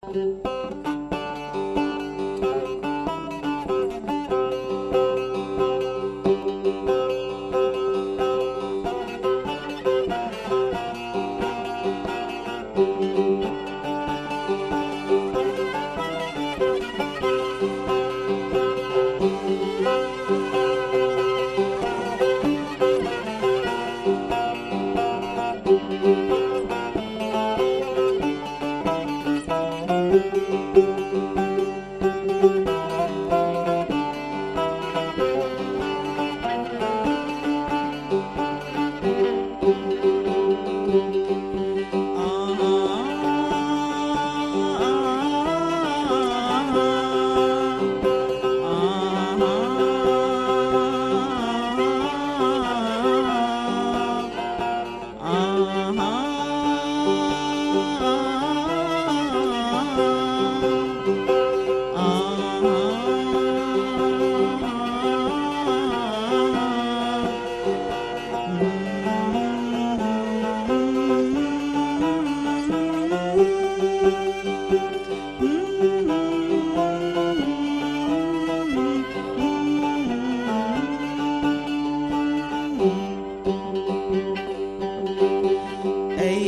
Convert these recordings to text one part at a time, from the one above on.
ای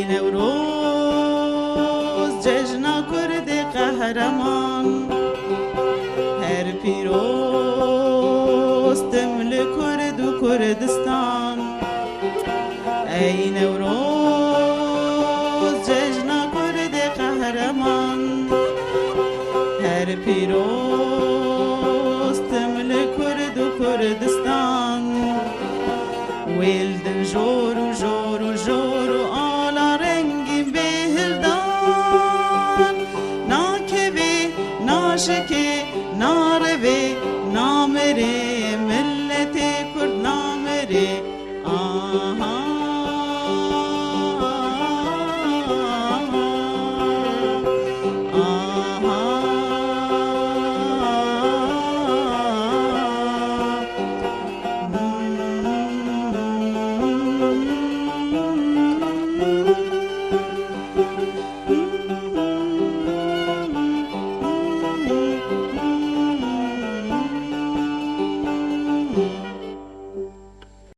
نوروز جشن کرد قهرمان، هر پیروز دمل کرد و کردستان. ای نوروز جشن کرد قهرمان، هر پیروز دمل کرد و کردستان. ویلدن جور و جور و جور و آلا رنگی بهلدان، ناکبی ناشکی